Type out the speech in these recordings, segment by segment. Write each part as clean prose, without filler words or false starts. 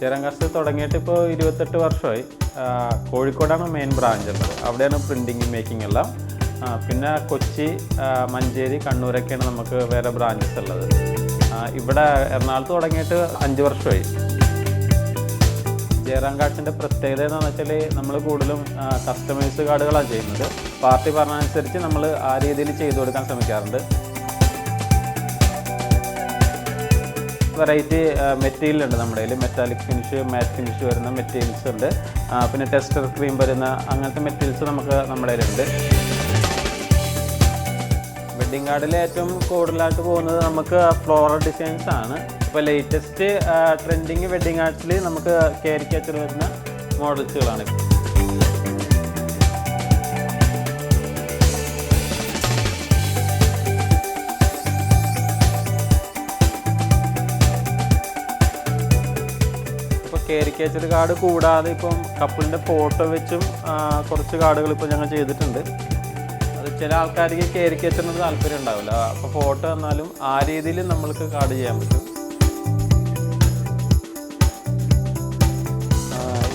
ജയറാം തുടങ്ങിയിട്ട് ഇപ്പോൾ 28 വർഷമായി. കോഴിക്കോടാണ് മെയിൻ ബ്രാഞ്ച് ഉള്ളത്. അവിടെയാണ് പ്രിൻറ്റിങ് മേക്കിംഗ് എല്ലാം. പിന്നെ കൊച്ചി, മഞ്ചേരി, കണ്ണൂരൊക്കെയാണ് നമുക്ക് വേറെ ബ്രാഞ്ചസ് ഉള്ളത്. ഇവിടെ എറണാകുളത്ത് തുടങ്ങിയിട്ട് 5 വർഷമായി. ജയറാം കാർഡ്സിൻ്റെ പ്രത്യേകത എന്ന് വെച്ചാൽ നമ്മൾ കൂടുതലും കസ്റ്റമൈസ് കാർഡുകളാണ് ചെയ്യുന്നത്. പാർട്ടി പറഞ്ഞതനുസരിച്ച് നമ്മൾ ആ രീതിയിൽ ചെയ്തു കൊടുക്കാൻ ശ്രമിക്കാറുണ്ട്. വെറൈറ്റി മെറ്റീരിയൽ ഉണ്ട് നമ്മുടെ കയ്യിൽ. മെറ്റാലിക് ഫിനിഷ്, മാറ്റ് ഫിനിഷ് വരുന്ന മെറ്റീരിയൽസ് ഉണ്ട്. പിന്നെ ടെസ്റ്റർ ക്രീം വരുന്ന അങ്ങനത്തെ മെറ്റീരിയൽസ് നമുക്ക് നമ്മുടെ കയ്യിലുണ്ട്. വെഡ്ഡിങ് കാർഡിൽ ഏറ്റവും കൂടുതലായിട്ട് പോകുന്നത് നമുക്ക് ഫ്ലോറൽ ഡിസൈൻസ് ആണ്. ഇപ്പോൾ ലേറ്റസ്റ്റ് ട്രെൻഡിങ് വെഡ്ഡിങ് കാർഡ്സിൽ നമുക്ക് കാരിക്കേച്ചർ വരുന്ന മോഡൽസുകളാണ്. ഇപ്പോൾ കാരിക്കേച്ചർ കാർഡ് കൂടാതെ ഇപ്പം കപ്പിളിൻ്റെ ഫോട്ടോ വെച്ചും കുറച്ച് കാർഡുകൾ ഇപ്പോൾ ഞങ്ങൾ ചെയ്തിട്ടുണ്ട്. അത് ചില ആൾക്കാർക്ക് കാരിക്കേച്ചറിനോട് താല്പര്യം ഉണ്ടാവില്ല. അപ്പോൾ ഫോട്ടോ തന്നാലും ആ രീതിയിൽ നമ്മൾക്ക് കാർഡ് ചെയ്യാൻ പറ്റും.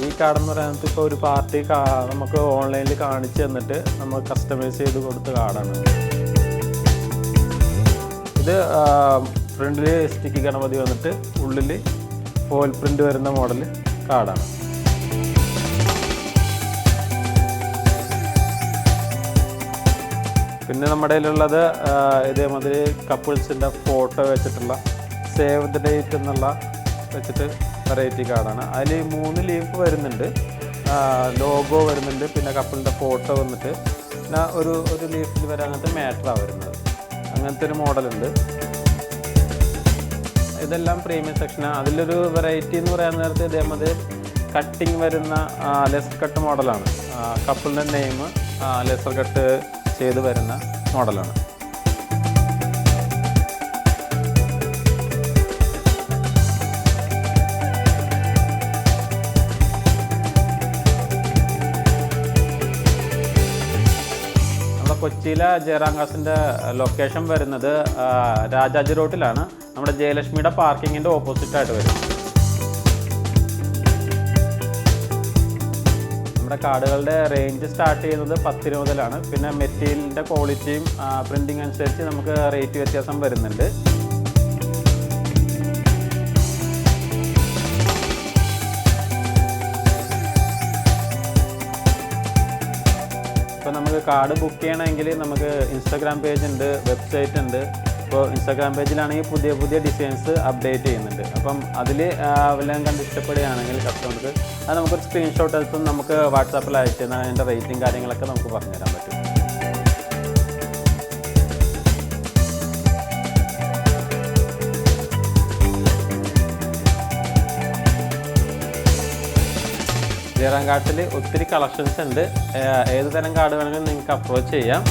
ഈ കാർഡെന്ന് പറയുന്നത് ഇപ്പോൾ ഒരു പാർട്ടി നമുക്ക് ഓൺലൈനിൽ കാണിച്ച് തന്നിട്ട് നമ്മൾ കസ്റ്റമൈസ് ചെയ്ത് കൊടുത്ത കാർഡാണ്. ഇത് ഫ്രണ്ടിൽ സ്റ്റിക്കി ഗണപതി വന്നിട്ട് ഉള്ളിൽ ഫോയിൽ പ്രിൻ്റ് വരുന്ന മോഡൽ കാർഡാണ്. പിന്നെ നമ്മുടെ കയ്യിലുള്ളത് ഇതേമാതിരി കപ്പിൾസിൻ്റെ ഫോട്ടോ വെച്ചിട്ടുള്ള സേവ് ദ ഡേറ്റ് എന്നുള്ള വെച്ചിട്ട് വെറൈറ്റി കാർഡാണ്. അതിൽ 3 ലീഫ് വരുന്നുണ്ട്, ലോഗോ വരുന്നുണ്ട്, പിന്നെ കപ്പിളിൻ്റെ ഫോട്ടോ വന്നിട്ട് പിന്നെ ഒരു ലീഫിൽ വരെ അങ്ങനത്തെ മാറ്ററാണ് വരുന്നത്. അങ്ങനത്തെ ഒരു മോഡലുണ്ട്. ഇതെല്ലാം പ്രീമിയം സെക്ഷനാണ്. അതിലൊരു വെറൈറ്റി എന്ന് പറയാൻ നേരത്തെ ഇതേമാതിരി കട്ടിങ് വരുന്ന ലെസർ കട്ട് മോഡലാണ്. കപ്പിളിൻ്റെ നെയിം ലെസർ കട്ട് ചെയ്ത് വരുന്ന മോഡലാണ്. നമ്മുടെ കൊച്ചിയിലെ ജയറാം കാർഡ്സിൻ്റെ ലൊക്കേഷൻ വരുന്നത് രാജാജി റോട്ടിലാണ്. നമ്മുടെ ജയലക്ഷ്മിയുടെ പാർക്കിങ്ങിൻ്റെ ഓപ്പോസിറ്റായിട്ട് വരും. നമ്മുടെ കാർഡുകളുടെ റേഞ്ച് സ്റ്റാർട്ട് ചെയ്യുന്നത് 10 രൂപ മുതലാണ്. പിന്നെ മെറ്റീരിയലിൻ്റെ ക്വാളിറ്റിയും പ്രിൻറ്റിങ് അനുസരിച്ച് നമുക്ക് റേറ്റ് വ്യത്യാസം വരുന്നുണ്ട്. ഇപ്പോൾ നമുക്ക് കാർഡ് ബുക്ക് ചെയ്യണമെങ്കിൽ നമുക്ക് ഇൻസ്റ്റാഗ്രാം പേജ് ഉണ്ട്, വെബ്സൈറ്റ് ഉണ്ട്. ഇപ്പോൾ ഇൻസ്റ്റാഗ്രാം പേജിലാണെങ്കിൽ പുതിയ ഡിസൈൻസ് അപ്ഡേറ്റ് ചെയ്യുന്നുണ്ട്. അപ്പം അതിൽ വല്ലതും കണ്ട് ഇഷ്ടപ്പെടുകയാണെങ്കിൽ കസ്റ്റമർക്ക് അത് നമുക്കൊരു സ്ക്രീൻഷോട്ട് എടുത്തും നമുക്ക് വാട്സാപ്പിൽ അയച്ചു തന്നാൽ അതിൻ്റെ റേറ്റും കാര്യങ്ങളൊക്കെ നമുക്ക് പറഞ്ഞുതരാൻ പറ്റും. ജയറാം കാർഡ്സിൽ ഒത്തിരി കളക്ഷൻസ് ഉണ്ട്. ഏത് തരം കാർഡ് വേണമെങ്കിലും നിങ്ങൾക്ക് അപ്രോച്ച് ചെയ്യാം.